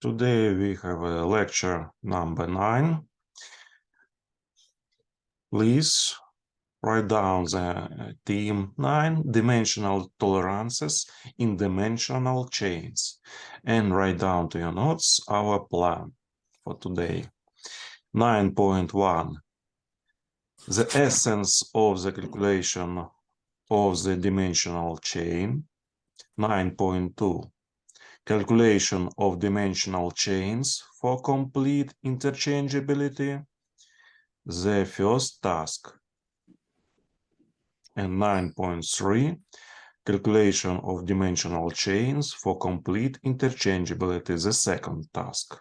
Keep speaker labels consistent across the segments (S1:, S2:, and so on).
S1: Today we have a lecture number 9. Please write down the theme 9, dimensional tolerances in dimensional chains, and write down to your notes our plan for today. 9.1, the essence of the calculation of the dimensional chain. 9.2, calculation of dimensional chains for complete interchangeability, the first task. And 9.3, calculation of dimensional chains for complete interchangeability, the second task.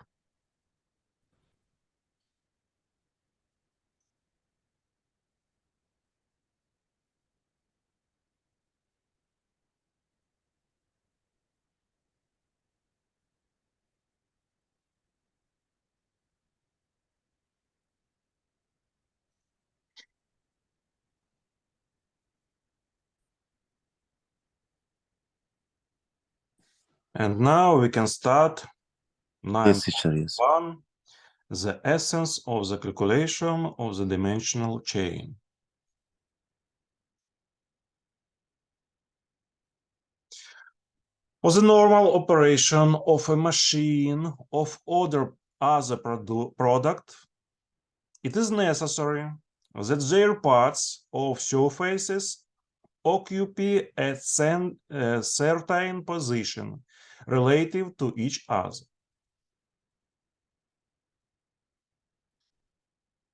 S1: And now we can start 9.1, the essence of the calculation of the dimensional chain. For the normal operation of a machine of order as a product, it is necessary that their parts of surfaces occupy a certain position relative to each other.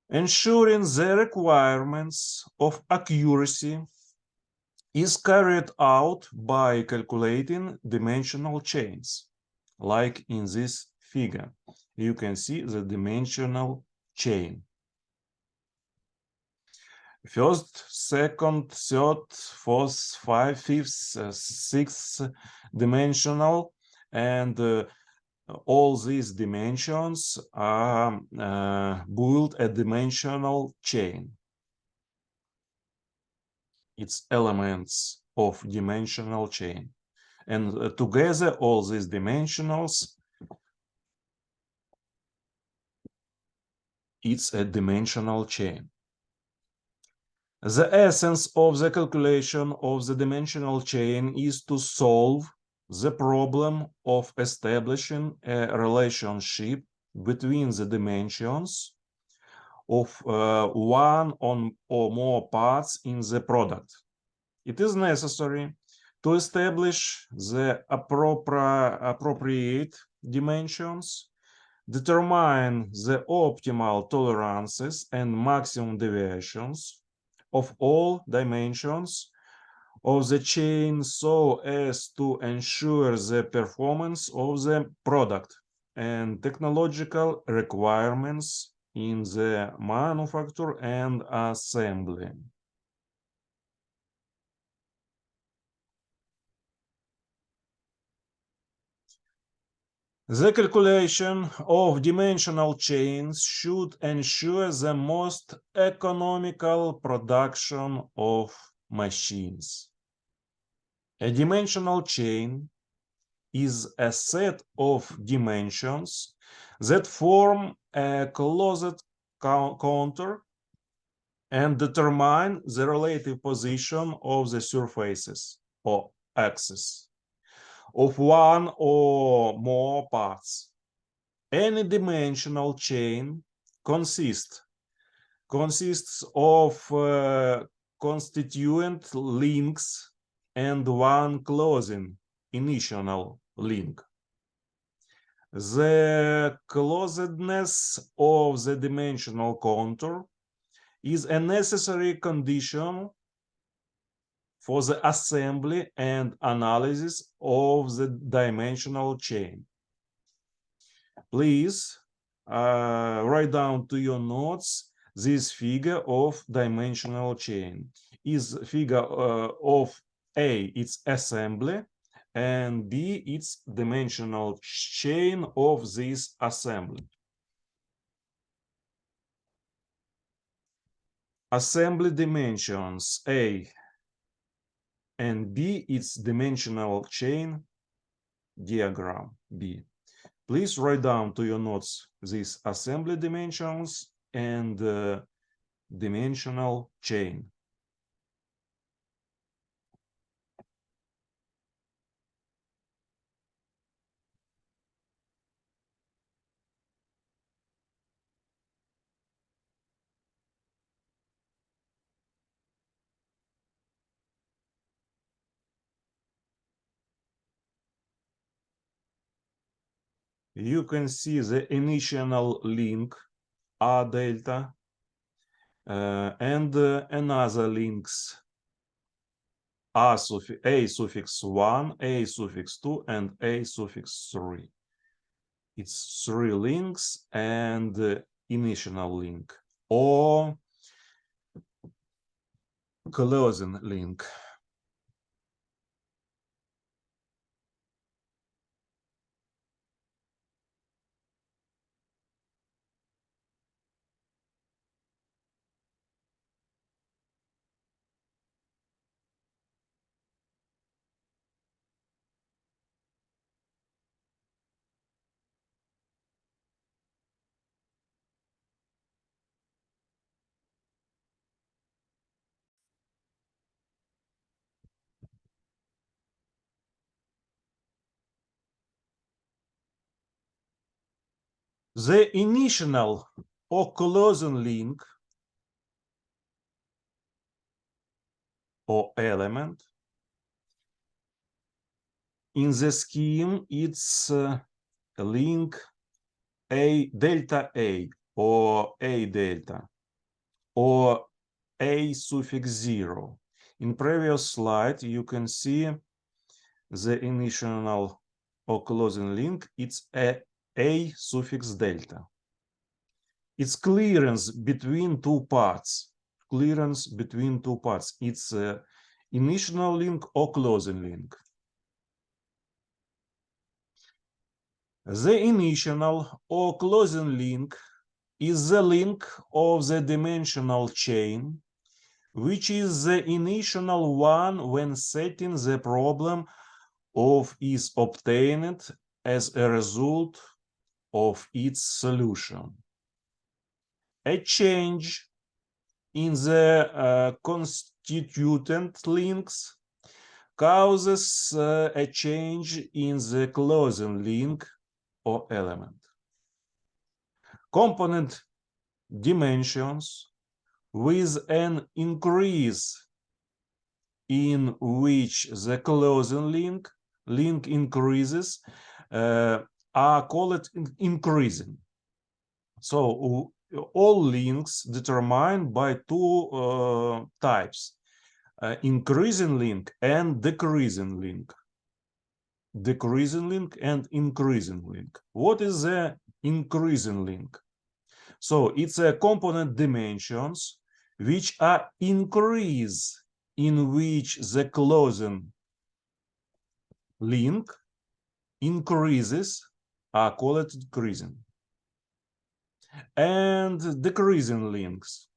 S1: Ensuring the requirements of accuracy is carried out by calculating dimensional chains, like in this figure. You can see the dimensional chain. First, second, third, fourth, fifth, sixth dimensional, and all these dimensions are build a dimensional chain. It's elements of dimensional chain. And together, all these dimensionals, it's a dimensional chain. The essence of the calculation of the dimensional chain is to solve the problem of establishing a relationship between the dimensions of one or more parts in the product. It is necessary to establish the appropriate dimensions, determine the optimal tolerances and maximum deviations of all dimensions of the chain so as to ensure the performance of the product and technological requirements in the manufacture and assembly. The calculation of dimensional chains should ensure the most economical production of machines. A dimensional chain is a set of dimensions that form a closed contour and determine the relative position of the surfaces or axes of one or more parts. Any dimensional chain consists of constituent links and one closing initial link. The closedness of the dimensional contour is a necessary condition for the assembly and analysis of the dimensional chain. Please write down to your notes this figure of dimensional chain. Is figure of A, its assembly, and B, its dimensional chain of this assembly. Assembly dimensions A and B, its dimensional chain diagram B. Please write down to your notes these assembly dimensions and dimensional chain. You can see the initial link A delta and another links A suffix 1, A suffix 2, and A suffix 3. It's 3 links and initial link or closing link. The initial or closing link or element in the scheme, it's link A delta A or A delta or A suffix 0. In previous slide, you can see the initial or closing link, it's A suffix delta. It's clearance between two parts. Clearance between two parts. It's initial link or closing link. The initial or closing link is the link of the dimensional chain, which is the initial one when setting the problem of is obtained as a result of its solution. A change in the constituent links causes a change in the closing link or element. Component dimensions with an increase in which the closing link increases are called increasing. So all links determined by two types, increasing link and decreasing link. Decreasing link and increasing link. What is the increasing link? So it's a component dimensions which are increase in which the closing link increases are called decreasing. And decreasing links.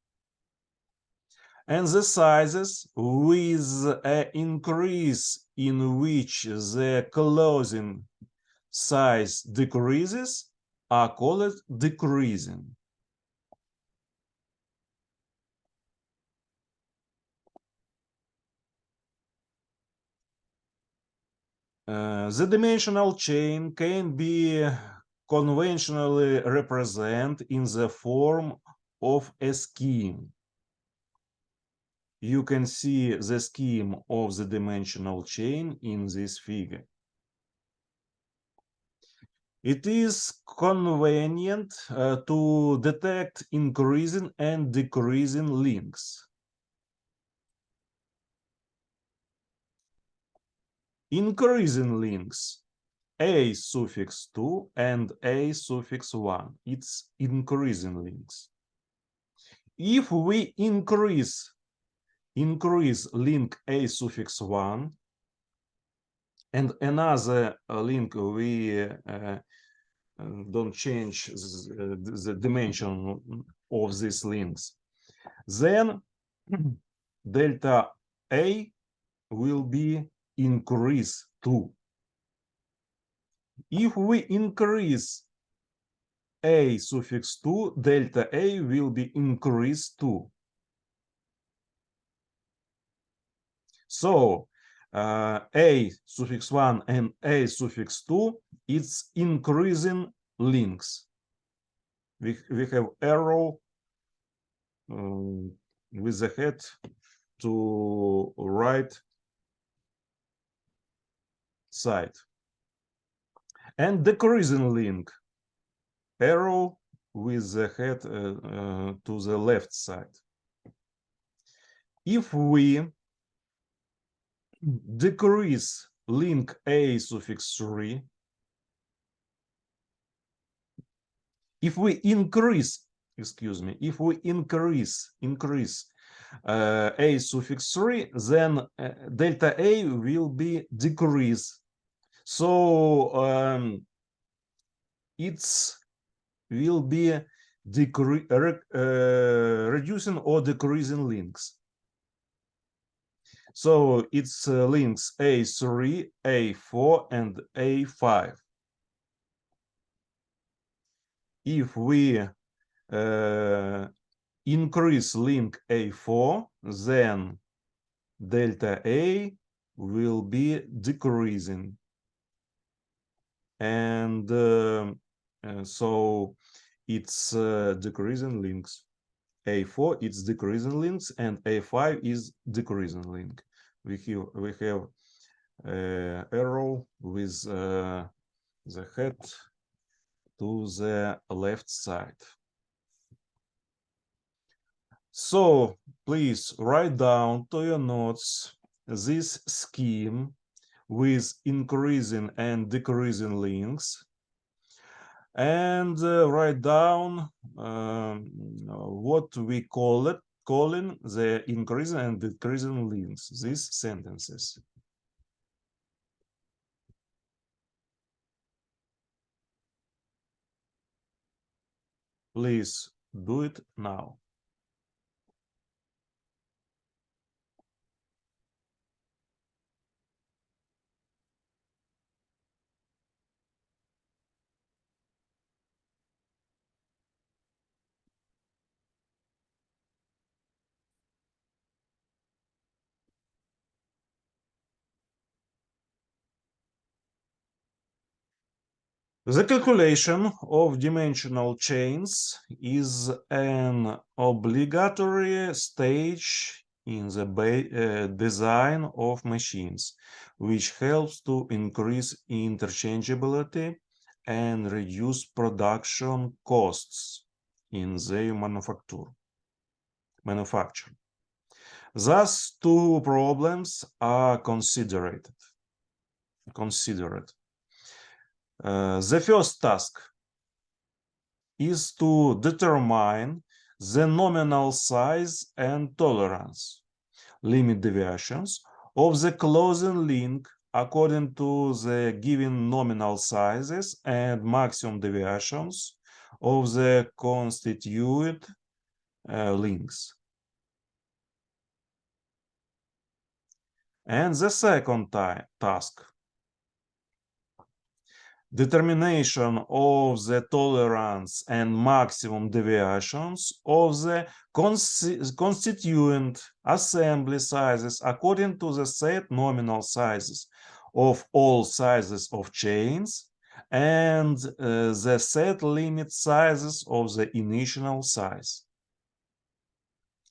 S1: And the sizes with an increase in which the closing size decreases are called decreasing. The dimensional chain can be conventionally represented in the form of a scheme. You can see the scheme of the dimensional chain in this figure. It is convenient to detect increasing and decreasing links. Increasing links, A suffix 2 and A suffix 1, it's increasing links. If we increase link A suffix 1 and another link we don't change the dimension of these links, then delta A will be increase 2. If we increase a suffix 2, delta A will be increased too. So, A suffix 1 and A suffix 2, it's increasing links. We have arrow with the head to right side. And decreasing link, arrow with the head to the left side. If we decrease link A suffix 3, if we increase, if we increase A suffix 3, then delta A will be decreased. So it's will be reducing or decreasing links. So it's links A3, A4, and A5. If we increase link A4, then delta A will be decreasing. And so it's decreasing links. A4 it's decreasing links and A5 is decreasing link. We have arrow with the head to the left side. So please write down to your notes this scheme with increasing and decreasing links, and write down what we calling the increasing and decreasing links, these sentences. Please do it now. The calculation of dimensional chains is an obligatory stage in the design of machines, which helps to increase interchangeability and reduce production costs in the manufacture. Thus, two problems are considered. The first task is to determine the nominal size and tolerance, limit deviations of the closing link according to the given nominal sizes and maximum deviations of the constituent links. And the second task, determination of the tolerance and maximum deviations of the constituent assembly sizes according to the set nominal sizes of all sizes of chains and the set limit sizes of the initial size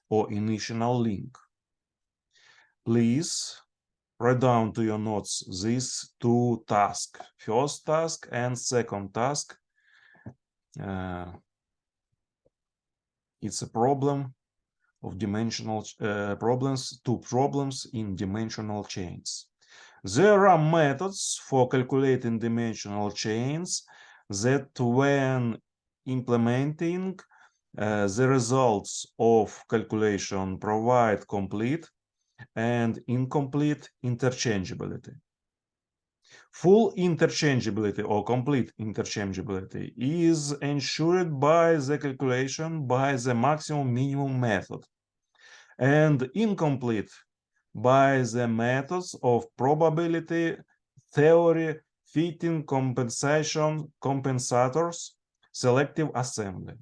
S1: or initial link. Please write down to your notes these two tasks, first task and second task. It's a problem of dimensional two problems in dimensional chains. There are methods for calculating dimensional chains that, when implementing the results of calculation, provide complete and incomplete interchangeability. Full interchangeability or complete interchangeability is ensured by the calculation by the maximum minimum method, and incomplete by the methods of probability theory fitting, compensation, compensators, selective assembly.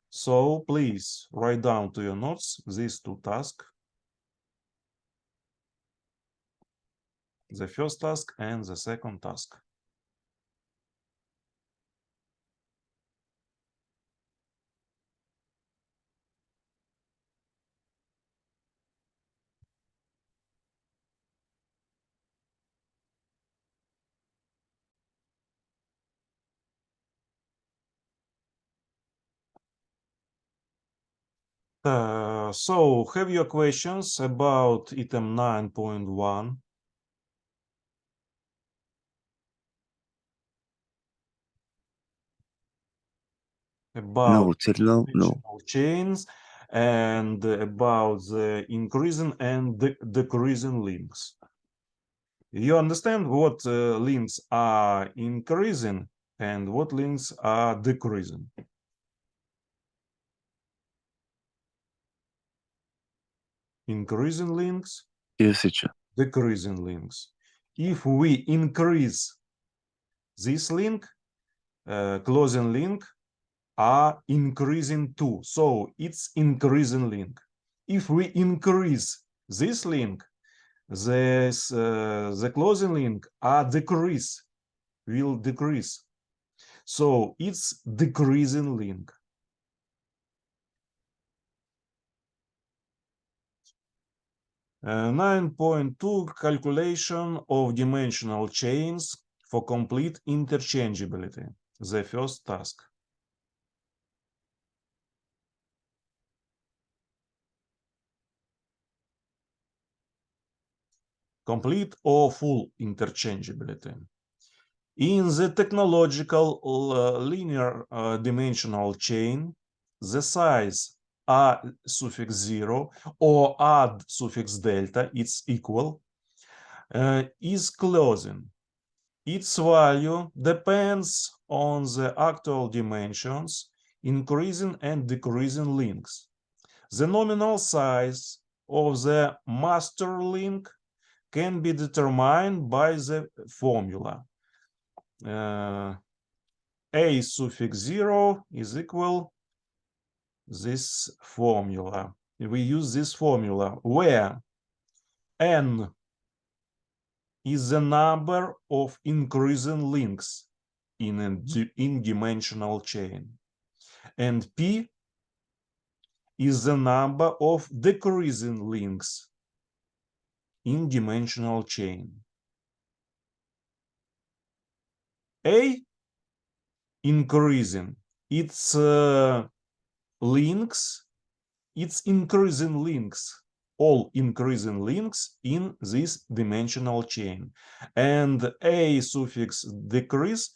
S1: So please write down to your notes these two tasks. The first task and the second task. So have your questions about item 9.1? About
S2: No.
S1: dimensional chains and about the increasing and decreasing links. You understand what links are increasing and what links are decreasing? Increasing links,
S2: Yes, teacher.
S1: decreasing links. If we increase this link, closing link are increasing too. So it's increasing link. If we increase this link, the closing link are will decrease. So it's decreasing link. Uh, 9.2 calculation of dimensional chains for complete interchangeability. The first task. Complete or full interchangeability. In the technological linear dimensional chain, the size a suffix 0 or add suffix delta, it's equal, is closing. Its value depends on the actual dimensions, increasing and decreasing links. The nominal size of the master link can be determined by the formula. A suffix 0 is equal this formula. We use this formula where n is the number of increasing links in a in-dimensional chain, and p is the number of decreasing links in dimensional chain. A increasing its links, its increasing links, all increasing links in this dimensional chain, and a suffix decrease,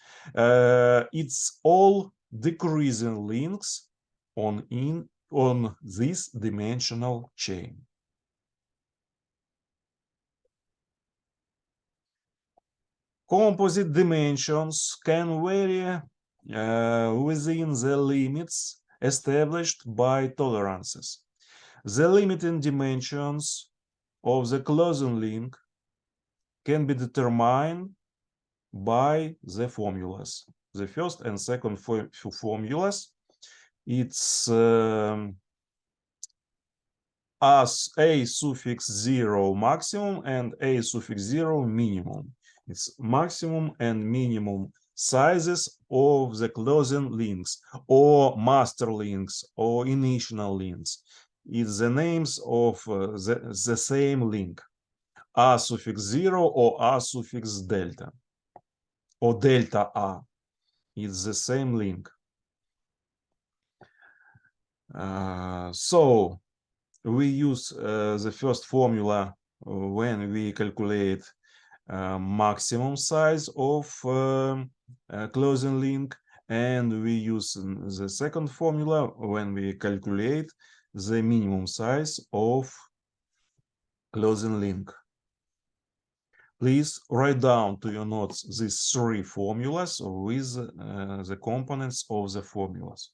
S1: it's all decreasing links on this dimensional chain. Composite dimensions can vary within the limits established by tolerances. The limiting dimensions of the closing link can be determined by the formulas. The first and second formulas, it's as a suffix 0 maximum and a suffix 0 minimum. It's maximum and minimum sizes of the closing links or master links or initial links. It's the names of the same link, a suffix 0 or a suffix delta or delta a. It's the same link. So we use the first formula when we calculate maximum size of closing link, and we use the second formula when we calculate the minimum size of closing link. Please write down to your notes these three formulas with the components of the formulas.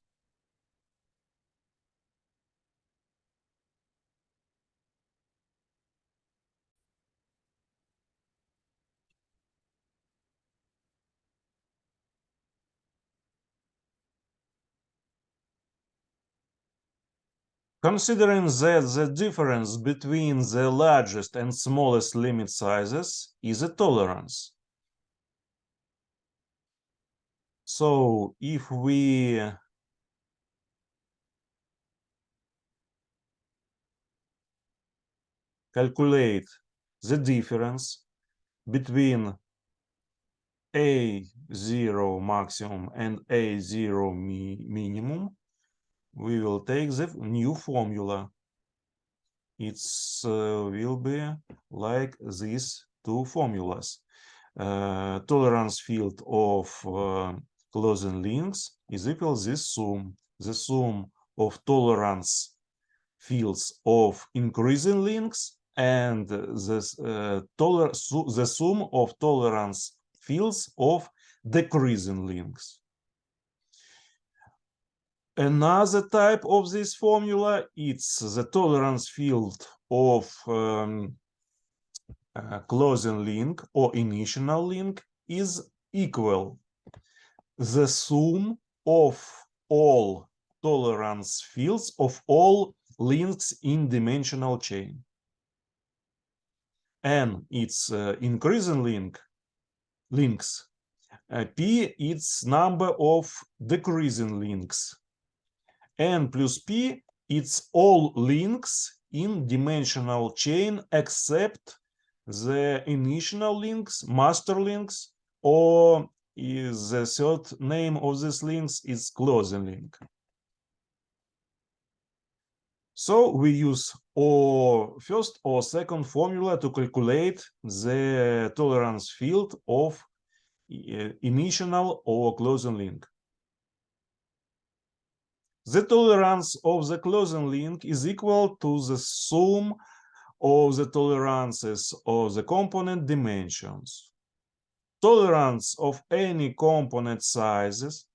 S1: Considering that the difference between the largest and smallest limit sizes is a tolerance. So if we calculate the difference between A0 maximum and A0 minimum, we will take the new formula. It will be like these two formulas. Tolerance field of closing links is equal to this sum. The sum of tolerance fields of increasing links and the sum of tolerance fields of decreasing links. Another type of this formula, it's the tolerance field of closing link or initial link is equal the sum of all tolerance fields of all links in dimensional chain. And its increasing links. P its number of decreasing links. N plus P it's all links in dimensional chain except the initial links, master links, or is the third name of these links is closing link. So we use or first or second formula to calculate the tolerance field of initial or closing link. The tolerance of the closing link is equal to the sum of the tolerances of the component dimensions. Tolerance of any component sizes,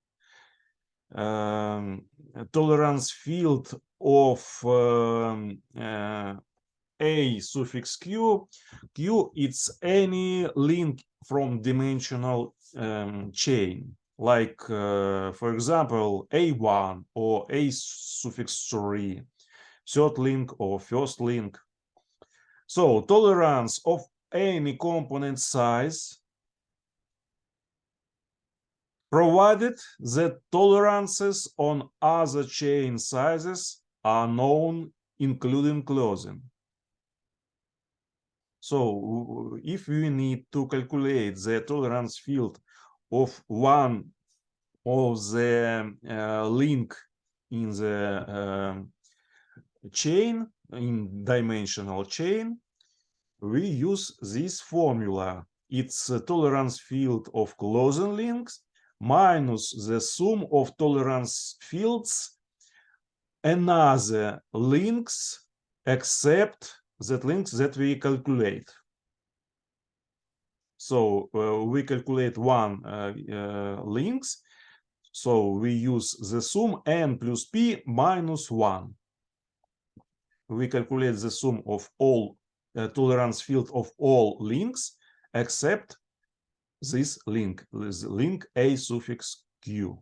S1: tolerance field of a suffix q, it's any link from dimensional chain, like for example a1 or a suffix 3, third link or first link. So tolerance of any component size provided that tolerances on other chain sizes are known, including closing. So if we need to calculate the tolerance field of one of the link in the chain, in dimensional chain, we use this formula. It's a tolerance field of closing links minus the sum of tolerance fields another links except that links that we calculate. So we calculate one links, so we use the sum n plus p minus 1. We calculate the sum of all tolerance field of all links except this link a suffix q.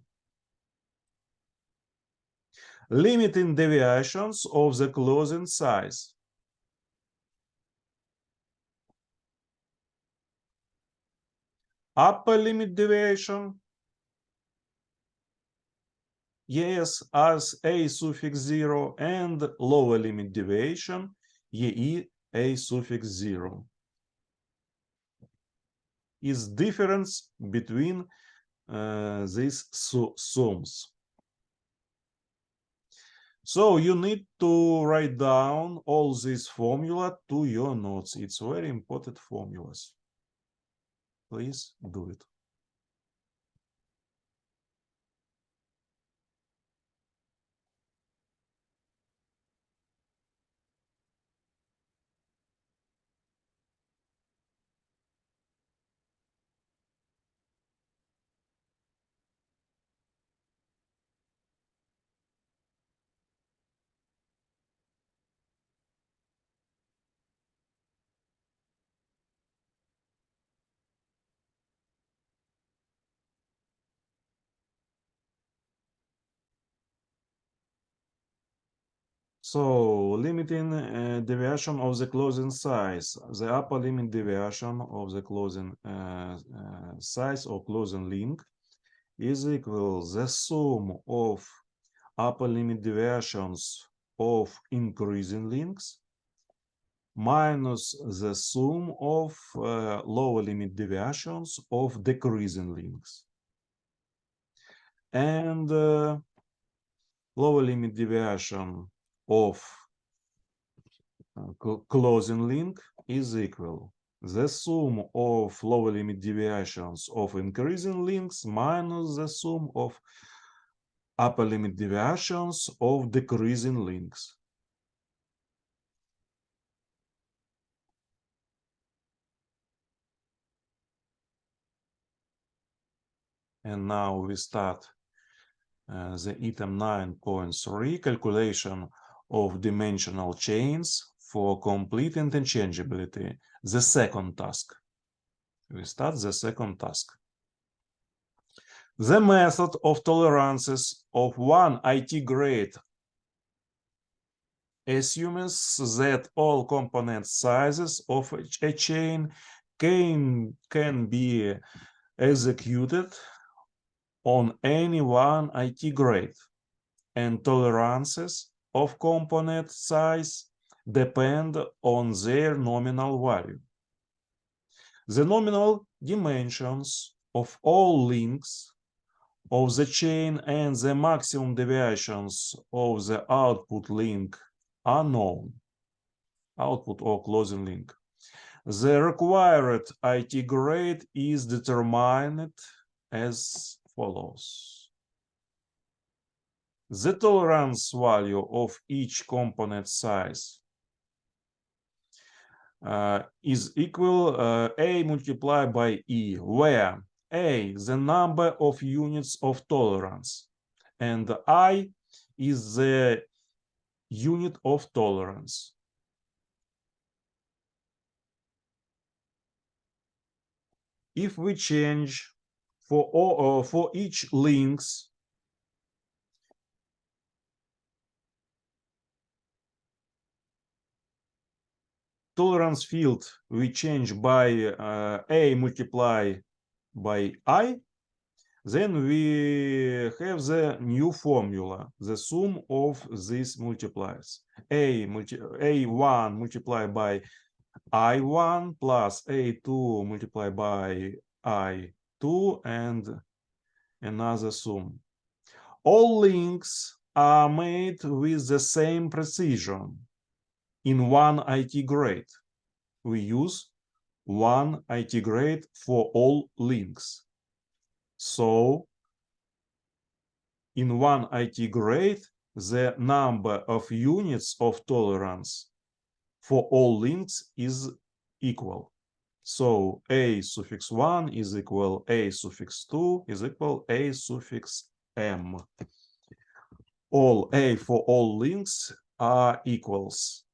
S1: Limiting deviations of the closing size. Upper limit deviation, yes, as a suffix 0, and lower limit deviation, ye a suffix 0. Is difference between these sums. So you need to write down all these formula to your notes. It's very important formulas. Please do it. So, limiting deviation of the closing size. The upper limit deviation of the closing size or closing link is equal the sum of upper limit deviations of increasing links minus the sum of lower limit deviations of decreasing links. And lower limit deviation of closing link is equal the sum of lower limit deviations of increasing links minus the sum of upper limit deviations of decreasing links. And now we start the item 9.3, calculation of dimensional chains for complete interchangeability, the second task. We start the second task. The method of tolerances of one IT grade assumes that all component sizes of a chain can be executed on any one IT grade, and tolerances of component size depend on their nominal value. The nominal dimensions of all links of the chain and the maximum deviations of the output link are known. Output or closing link. The required IT grade is determined as follows. The tolerance value of each component size is equal A multiplied by E, where A, the number of units of tolerance, and I is the unit of tolerance. If we change for each links tolerance field, we change by A multiplied by I, then we have the new formula, the sum of these multipliers. A1 multiplied by I1 plus A2 multiplied by I2 and another sum. All links are made with the same precision in one IT grade. We use one IT grade for all links. So, in one IT grade, the number of units of tolerance for all links is equal. So, A suffix 1 is equal A suffix 2 is equal A suffix M. All A for all links are equals.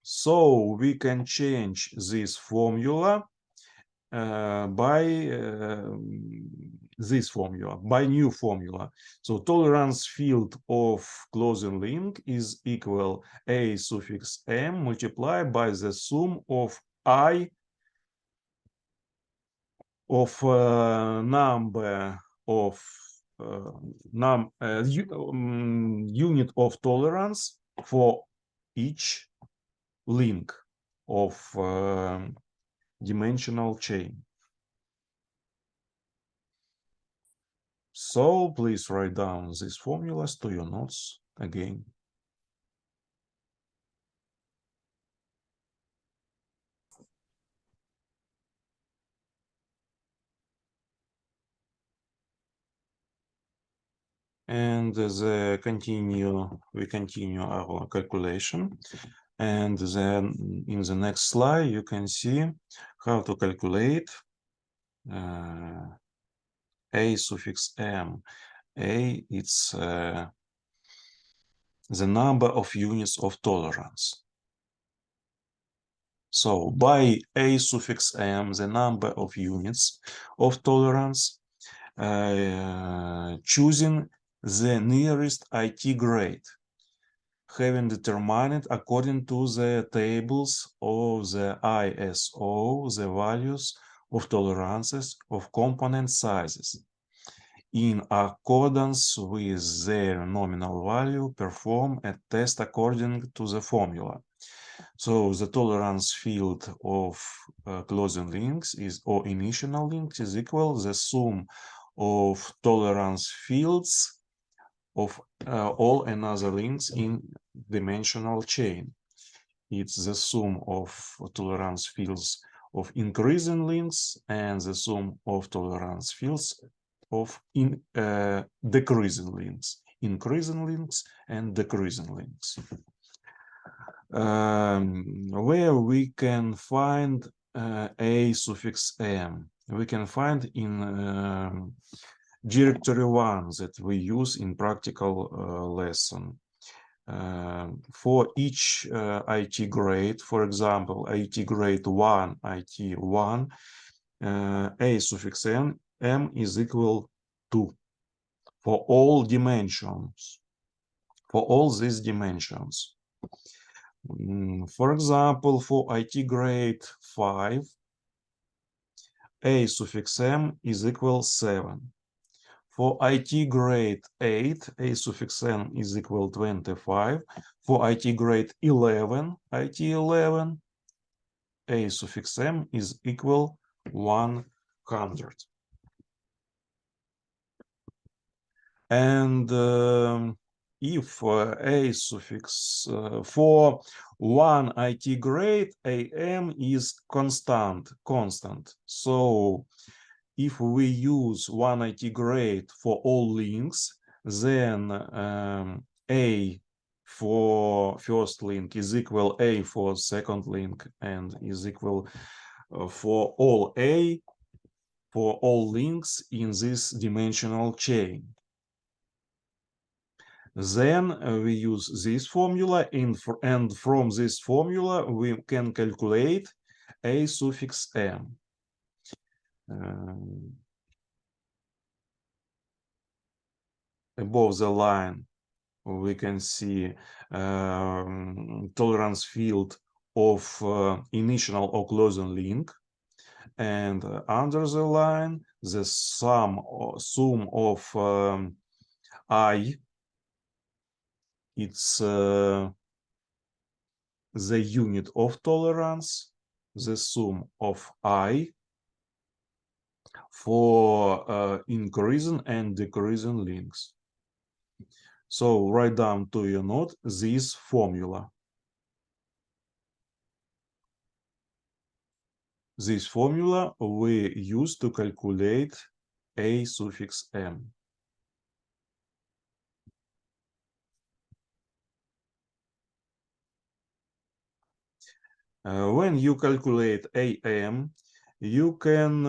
S1: So, we can change this formula by new formula. So tolerance field of closing link is equal A suffix M multiplied by the sum of I of number of unit of tolerance for each link of dimensional chain. So please write down these formulas to your notes again. And we continue our calculation. And then in the next slide, you can see how to calculate A suffix M. A, it's the number of units of tolerance. So by A suffix M, the number of units of tolerance, choosing the nearest IT grade. having determined according to the tables of the ISO the values of tolerances of component sizes. In accordance with their nominal value, perform a test according to the formula. So the tolerance field of closing links is, or initial links, is equal the sum of tolerance fields of all another links in dimensional chain. It's the sum of tolerance fields of increasing links and the sum of tolerance fields of decreasing links, increasing links and decreasing links. Where we can find a suffix m, we can find in directory 1 that we use in practical lesson. For each IT grade, for example, IT grade 1, IT 1, a suffix m is equal to for all dimensions, for all these dimensions. For example, for IT grade 5, a suffix m is equal 7. For IT grade 8, a suffix n is equal 25. For IT grade 11, IT 11, a suffix m is equal 100. And if a suffix for one IT grade, am is constant. So if we use one IT grade for all links, then a for first link is equal a for second link and is equal for all a for all links in this dimensional chain. Then we use this formula and from this formula we can calculate a suffix m. Above the line we can see tolerance field of initial or closing link, and under the line the sum of I, it's the unit of tolerance, the sum of I for increasing and decreasing links. So write down to your note this formula. This formula we use to calculate a suffix m. When you calculate am, you can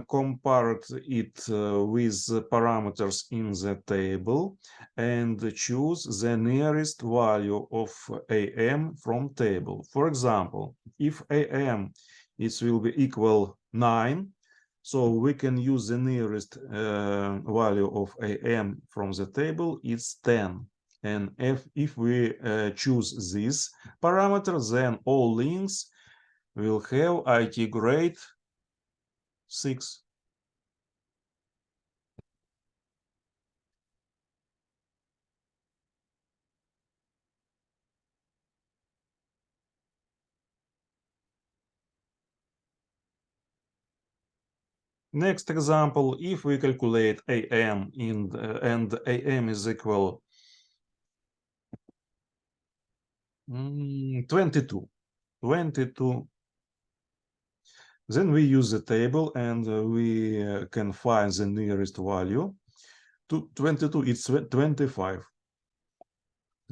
S1: compare it with parameters in the table and choose the nearest value of am from table. For example, if am it will be equal 9, so we can use the nearest value of am from the table, it's 10. And if we choose this parameter, then all links will have IT grade 6. Next example, if we calculate am and am is equal 22, then we use the table and we can find the nearest value. To 22, it's 25.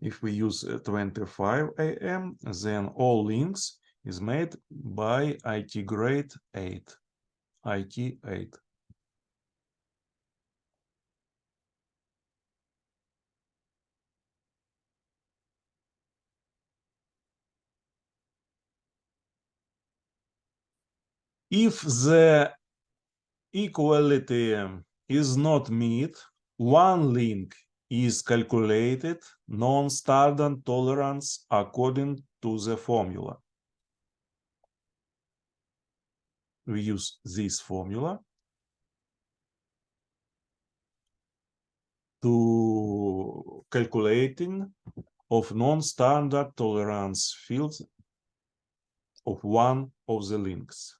S1: If we use 25 am, then all links is made by IT grade 8. IT 8. If the equality is not met, one link is calculated non-standard tolerance according to the formula. We use this formula to calculating of non-standard tolerance fields of one of the links.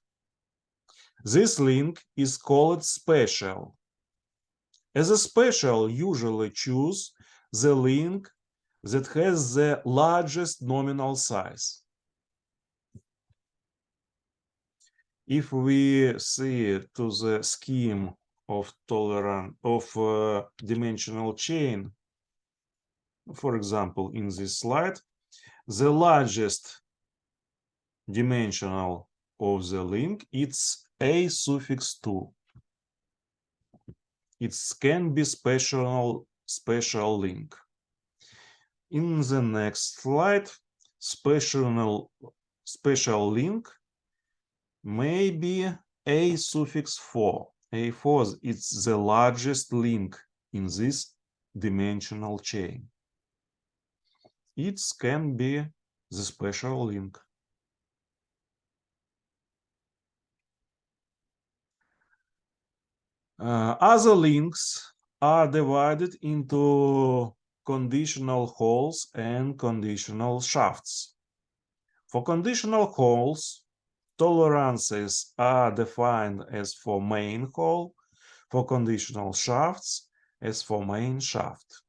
S1: This link is called special. As a special, usually choose the link that has the largest nominal size. If we see to the scheme of dimensional chain, for example, in this slide, the largest dimensional of the link it's a suffix 2. It can be special link. In the next slide, special link may be a suffix 4. A4 is the largest link in this dimensional chain. It can be the special link. Other links are divided into conditional holes and conditional shafts. For conditional holes, tolerances are defined as for main hole, for conditional shafts as for main shaft.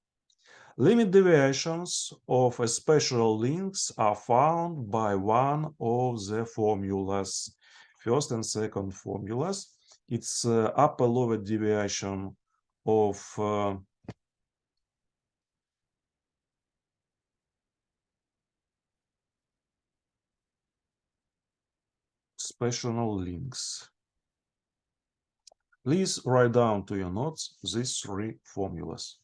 S1: Limit deviations of special links are found by one of the formulas, first and second formulas. It's upper lower deviation of special links. Please write down to your notes these three formulas.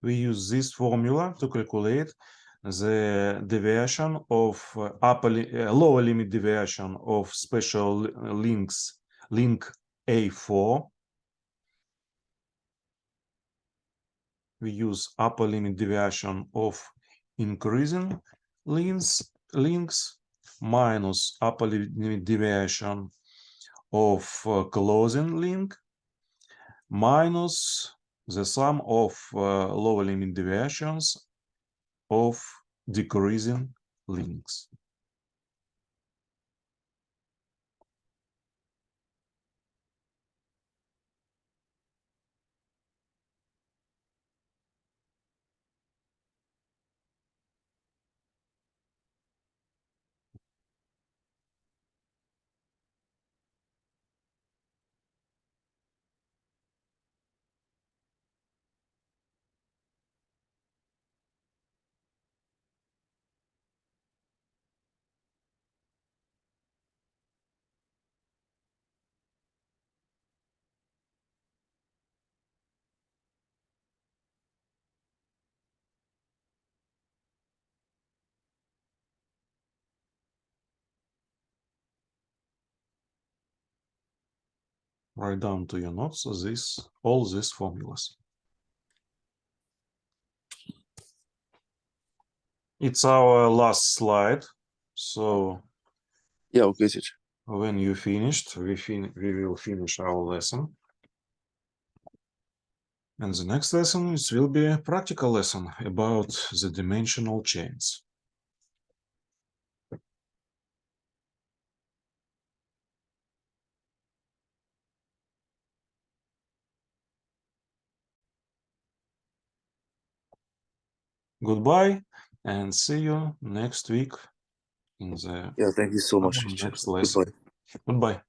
S1: We use this formula to calculate the deviation of lower limit deviation of special links, link A4. We use upper limit deviation of increasing links minus upper limit deviation of closing link minus the sum of lower limit deviations of decreasing links. Write down to your notes all these formulas. It's our last slide. So
S2: Yeah, okay, teacher.
S1: when you finished, we will finish our lesson. And the next lesson it will be a practical lesson about the dimensional chains. Goodbye and see you next week in the
S2: Yeah, thank you so much, teacher.
S1: next lesson.
S2: Goodbye.
S1: Goodbye.